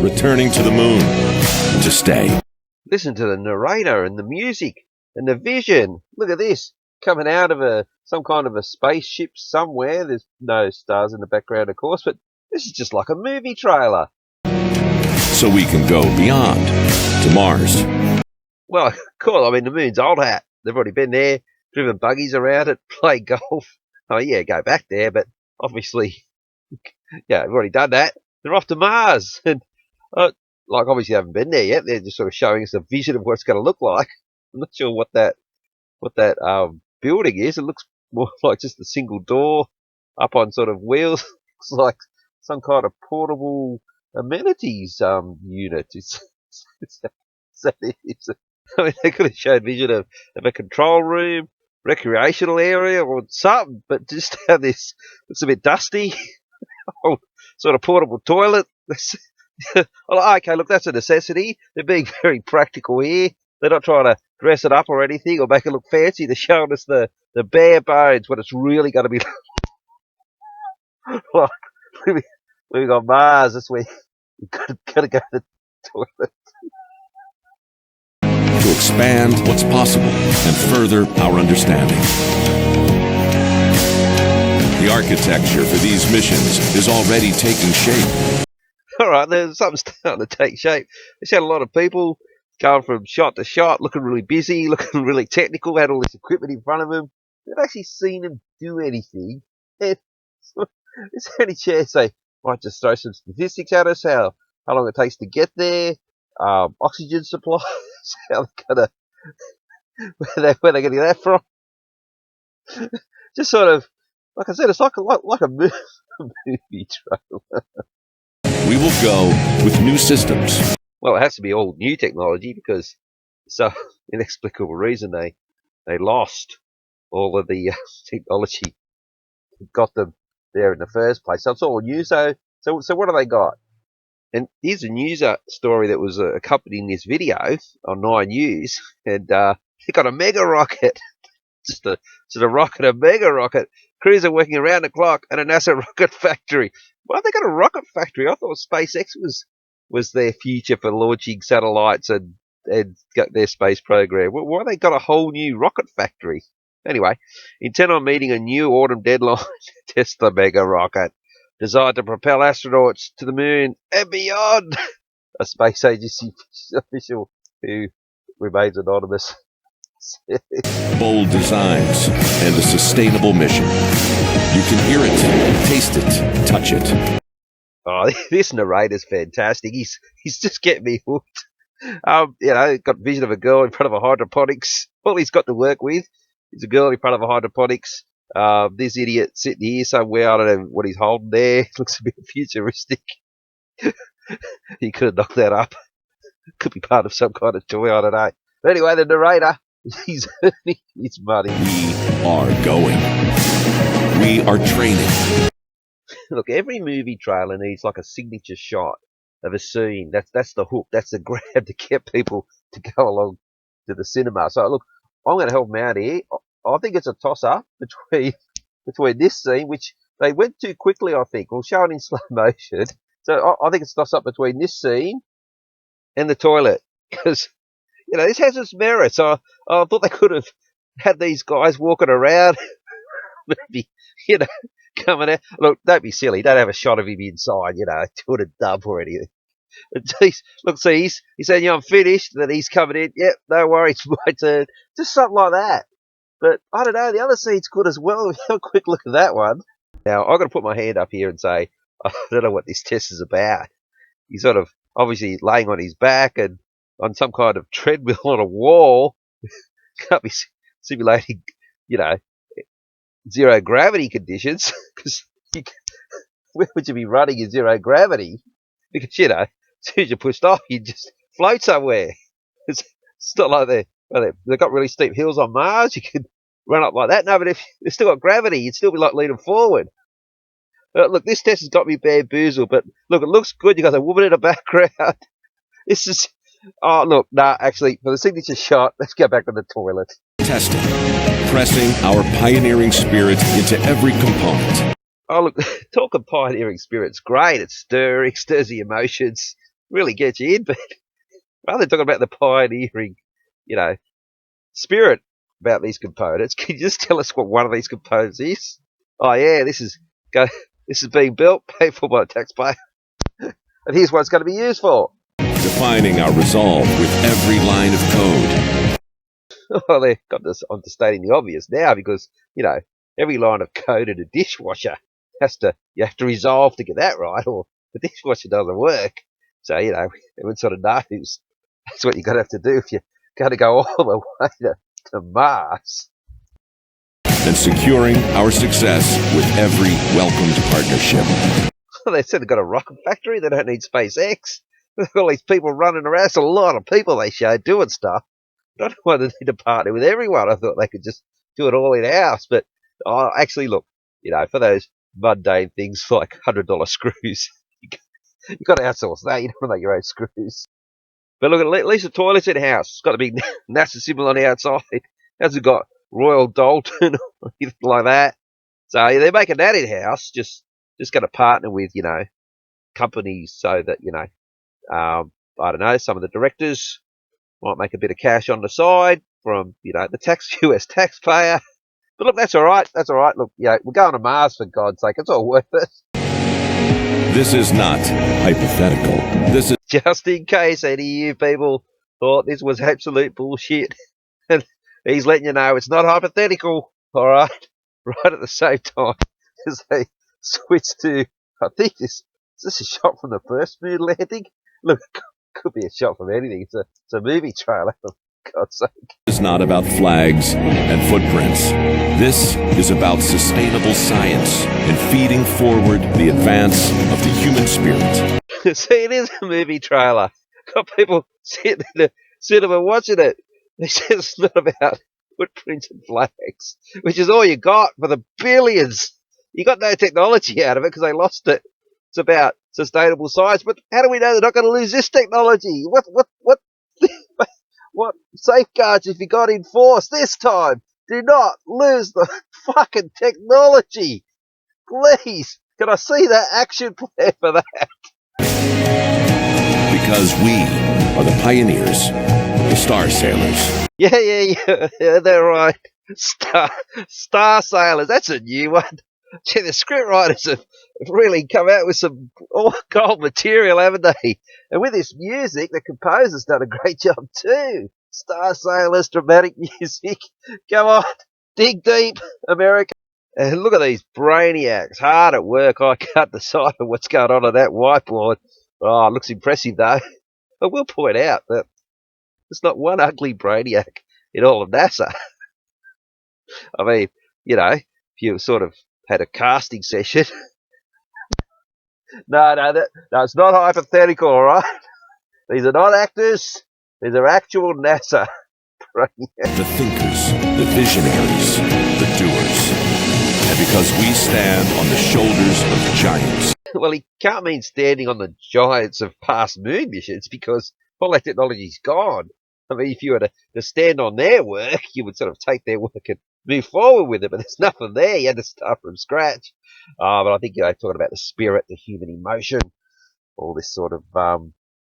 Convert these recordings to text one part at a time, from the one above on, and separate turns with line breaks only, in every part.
returning to the moon to stay.
Listen to the narrator and the music and the vision. Look at this. Coming out of some kind of a spaceship somewhere. There's no stars in the background, of course, but this is just like a movie trailer.
So we can go beyond to Mars.
Well, cool. I mean, the moon's old hat. They've already been there, driven buggies around it, played golf. Oh, yeah, go back there, but obviously, yeah, they've already done that. They're off to Mars. And, obviously they haven't been there yet. They're just sort of showing us a vision of what it's going to look like. I'm not sure what that building is. It looks more like just a single door up on sort of wheels. Looks like some kind of portable amenities unit. I mean, they could have showed vision of a control room, recreational area, or something, but just have this. It's a bit dusty. Sort of portable toilet. Okay, look, that's a necessity. They're being very practical here. They're not trying to dress it up or anything or make it look fancy. They're showing us the bare bones, what it's really going to be like. Living on Mars, that's where you've got to go to the toilet.
To expand what's possible and further our understanding. The architecture for these missions is already taking shape.
All right, there's something starting to take shape. They had a lot of people going from shot to shot, looking really busy, looking really technical, had all this equipment in front of them. They've actually seen them do anything. Is there any chance they might just throw some statistics at us, how long it takes to get there, oxygen supplies, how they're where they're going to get that from? Just sort of, like I said, it's like a movie trailer.
We will go with new systems.
Well, it has to be all new technology because, so inexplicable reason, they lost all of the technology that got them there in the first place. So it's all new. So what have they got? And here's a news story that was accompanying this video on 9 News, and they got a Megarocket, just a rocket, a Megarocket. Crews are working around the clock at a NASA rocket factory. Why have they got a rocket factory? I thought SpaceX was their future for launching satellites and got their space program. Why have they got a whole new rocket factory? Anyway, intent on meeting a new autumn deadline to test the Megarocket, designed to propel astronauts to the moon and beyond. A space agency official who remains anonymous.
Bold designs and a sustainable mission. You can hear it, taste it, touch it.
Oh, this narrator's fantastic. He's just getting me hooked. Got vision of a girl in front of a hydroponics. All he's got to work with is a girl in front of a hydroponics. This idiot sitting here somewhere. I don't know what he's holding there. Looks a bit futuristic. He could have knocked that up. Could be part of some kind of toy. I don't know. But anyway, the narrator, he's earning his money.
We are going. We are training.
Look, every movie trailer needs like a signature shot of a scene. That's the hook. That's the grab to get people to go along to the cinema. So look, I'm going to help them out here. I think it's a toss-up between this scene, which they went too quickly, I think. We'll show it in slow motion. So I think it's a toss-up between this scene and the toilet. Because, this has its merits. I thought they could have had these guys walking around, maybe, coming out. Look, don't be silly. Don't have a shot of him inside, doing a dub or anything. Look, see, he's saying, I'm finished. Then he's coming in. Yep, no worries, it's my turn. Just something like that. But I don't know. The other scene's good as well. Have a quick look at that one. Now, I've got to put my hand up here and say, I don't know what this test is about. He's sort of obviously laying on his back and on some kind of treadmill on a wall. Can't be simulating, zero gravity conditions. Because where would you be running in zero gravity? Because, as soon as you're pushed off, you just float somewhere. It's not like they've got really steep hills on Mars. You can run up like that. No, but if they've still got gravity, you'd still be like leaning forward. Look, this test has got me bamboozled, but look, it looks good. You got a woman in the background. This is... Oh, look, actually, for the signature shot, let's go back to the toilet.
Testing. Pressing our pioneering spirit into every component.
Oh, look, talk of pioneering spirit's great. It's stirring, stirs the emotions. really gets you in. But rather than talking about the pioneering, you know, spirit about these components, can you just tell us what one of these components is? Oh yeah, this is being built, paid for by the taxpayer, and here's what it's going to be used for.
Defining our resolve with every line of code.
Well, they've got this onto stating the obvious now because, every line of code in a dishwasher you have to resolve to get that right, or the dishwasher doesn't work. So, everyone sort of knows that's what you're going to have to do if you're going to go all the way to Mars.
And securing our success with every welcomed partnership.
They said they've got a rocket factory. They don't need SpaceX. They've got all these people running around. It's a lot of people they show doing stuff. I don't know why they need to partner with everyone. I thought they could just do it all in-house. But actually, look, for those mundane things like $100 screws, you've got to outsource that. You don't want to make your own screws. But look, at least the toilet's in-house. It's got a big NASA symbol on the outside. It hasn't got Royal Dalton or anything like that. So they're making that in-house. Just going to partner with, companies so that, I don't know, some of the directors might make a bit of cash on the side from, the US taxpayer. But look, that's all right. That's all right. Look, we're going to Mars, for God's sake. It's all worth it.
This is not hypothetical. This is
just in case any of you people thought this was absolute bullshit. And he's letting you know it's not hypothetical. All right. Right at the same time as they switch to, I think is this a shot from the first moon landing? Look, it could be a shot from anything. It's a movie trailer, for God's sake.
It's not about flags and footprints. This is about sustainable science and feeding forward the advance of the human spirit.
See, it is a movie trailer. Got people sitting in the cinema watching it. They said it's not about footprints and flags, which is all you got for the billions. You got no technology out of it because they lost it. It's about sustainable science, but how do we know they're not going to lose this technology? What safeguards have you got in force this time? Do not lose the fucking technology. Please, can I see that action plan for that?
Because we are the pioneers, the Star Sailors.
Yeah, they're right. Star Sailors, that's a new one. Gee, the scriptwriters have really come out with some gold material, haven't they? And with this music, the composer's done a great job too. Star Sailors, dramatic music. Come on, dig deep, America. And look at these brainiacs, hard at work. I can't decipher what's going on that whiteboard. Oh, it looks impressive though. I will point out that there's not one ugly brainiac in all of NASA. I mean, if you sort of had a casting session. No, it's not hypothetical, all right? These are not actors. These are actual NASA brainiacs.
The thinkers, the visionaries, the doers. And because we stand on the shoulders of giants.
Well, he can't mean standing on the giants of past moon missions because all that technology's gone. I mean, if you were to stand on their work, you would sort of take their work and move forward with it, but there's nothing there. You had to start from scratch. But I think, talking about the spirit, the human emotion, all this sort of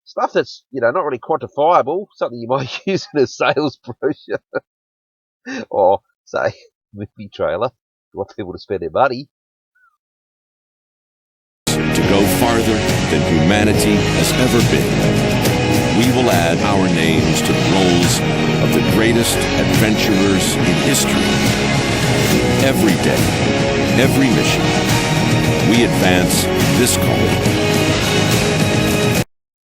stuff that's, not really quantifiable, something you might use in a sales brochure or, say, movie trailer. You want people to spend their money.
To go farther than humanity has ever been. We will add our names to the rolls of the greatest adventurers in history. Every day, every mission, we advance this calling.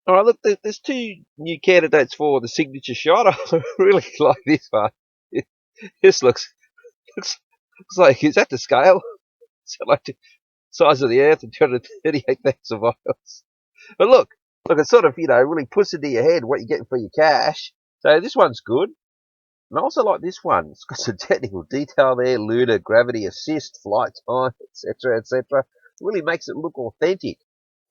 All right, look, there's two new candidates for the signature shot. I really like this one. This looks like, is that the scale? It's like the size of the Earth and 238,000 miles. But look, it sort of, really puts into your head what you're getting for your cash. So this one's good. And I also like this one. It's got some technical detail there, lunar gravity assist, flight time, etc., etc. It really makes it look authentic.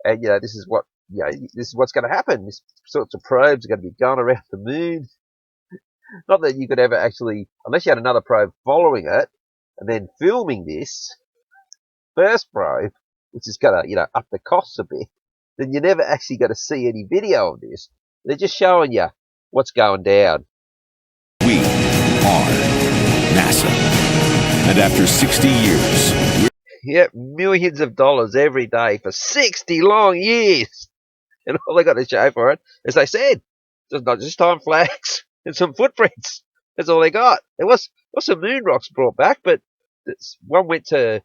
And, this is what's going to happen. This sorts of probes are going to be going around the moon. Not that you could ever actually, unless you had another probe following it, and then filming this first probe, which is going to, up the costs a bit. then you're never actually going to see any video of this. They're just showing you what's going down.
We are NASA. And after 60 years,
Yep, millions of dollars every day for 60 long years. And all they got to show for it, as they said, just time flags and some footprints. That's all they got. There was some moon rocks brought back, but one went to, I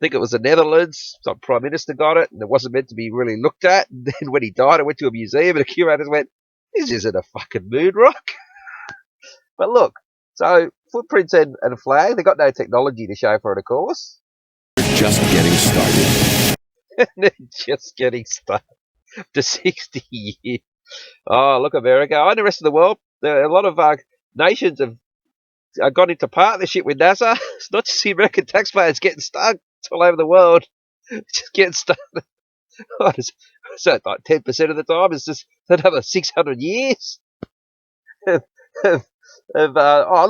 think it was the Netherlands. Some prime minister got it, and it wasn't meant to be really looked at. And then when he died, it went to a museum, and the curators went, "This isn't a fucking moon rock." But look, so footprints and a flag. They got no technology to show for it, of course.
we're just getting started.
They're just getting started to 60 years. Oh, look, America. And the rest of the world, a lot of nations have got into partnership with NASA. It's not just the American taxpayers getting stuck. It's all over the world. Just getting stuck. So like 10% of the time, it's just another 600 years. Oh,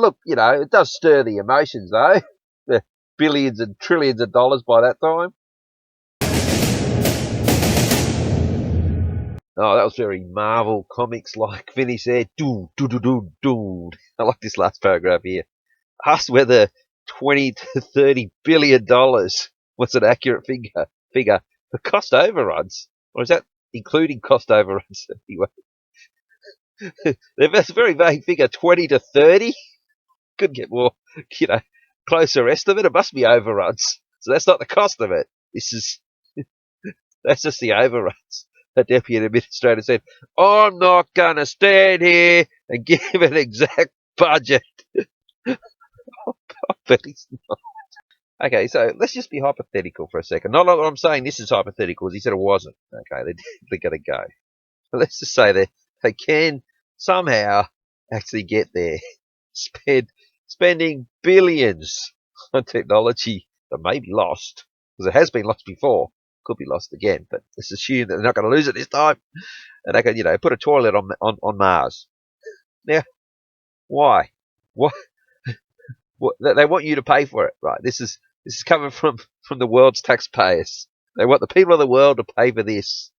look, it does stir the emotions, though. The billions and trillions of dollars by that time. Oh, that was very Marvel Comics like. Vinny said, "Do do do do do." I like this last paragraph here. Asked whether 20 to 30 billion dollars was an accurate figure for cost overruns, or is that including cost overruns? Anyway, that's a very vague figure. 20 to 30. Could get more, closer estimate. It must be overruns. So that's not the cost of it. That's just the overruns. The deputy administrator said, "I'm not going to stand here and give an exact budget." I bet he's not. Okay, so let's just be hypothetical for a second. Not that I'm saying this is hypothetical, because he said it wasn't. Okay, they're going to go. But let's just say that they can somehow actually get there. Spending billions on technology that may be lost, because it has been lost before. Could be lost again, but let's assume that they're not going to lose it this time. And they can, put a toilet on Mars. Now, why? What? They want you to pay for it, right? This is coming from the world's taxpayers. They want the people of the world to pay for this.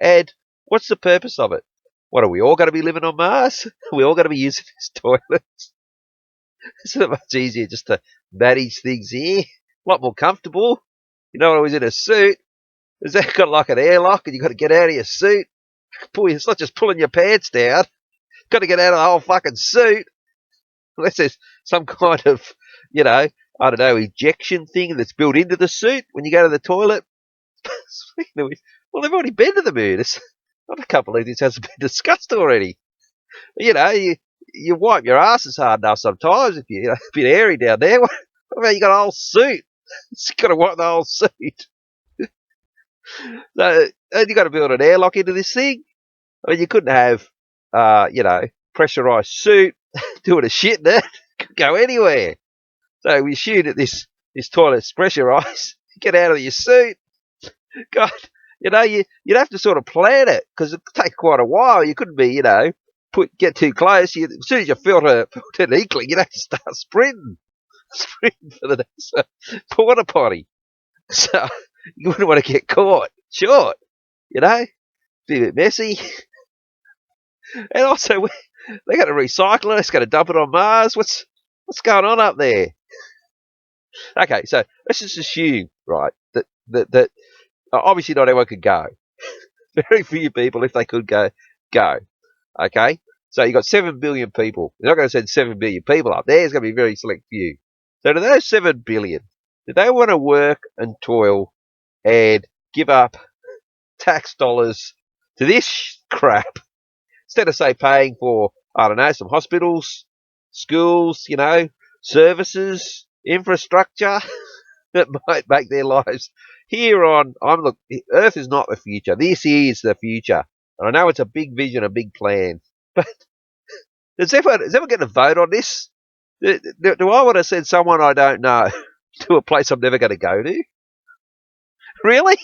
And what's the purpose of it? What, are we all going to be living on Mars? Are we all going to be using this toilet? Isn't it much easier just to manage things here? A lot more comfortable. When I was in a suit, is that got like an airlock and you got to get out of your suit? It's not just pulling your pants down. You've got to get out of the whole fucking suit. Unless there's some kind of, I don't know, ejection thing that's built into the suit when you go to the toilet. Well, they've already been to the moon. I can't believe this hasn't been discussed already. You wipe your asses hard enough sometimes if you're a bit airy down there. What about you got a whole suit? You've got to wipe the whole suit. So, and you got to build an airlock into this thing. I mean, you couldn't have, pressurized suit doing a shit in it. Could go anywhere. So we assume that this toilet's pressurized. Get out of your suit. God, you'd have to sort of plan it because it'd take quite a while. You couldn't be, get too close. As soon as you felt an inkling, you'd have to start sprinting for the next porta potty. So you wouldn't want to get caught short, be a bit messy. And also, they got to recycle it. It's got to dump it on Mars. What's going on up there? Okay, so let's just assume, right, that obviously not everyone could go. Very few people, if they could go. Okay, so you got 7 billion people. You're not going to send 7 billion people up there. It's going to be a very select few. So to those 7 billion, do they want to work and toil and give up tax dollars to this crap instead of, say, paying for, I don't know, some hospitals, schools, services, infrastructure that might make their lives here on? Look, Earth is not the future. This is the future. And I know it's a big vision, a big plan. But is everyone going to vote on this? Do I want to send someone I don't know to a place I'm never going to go to? Really?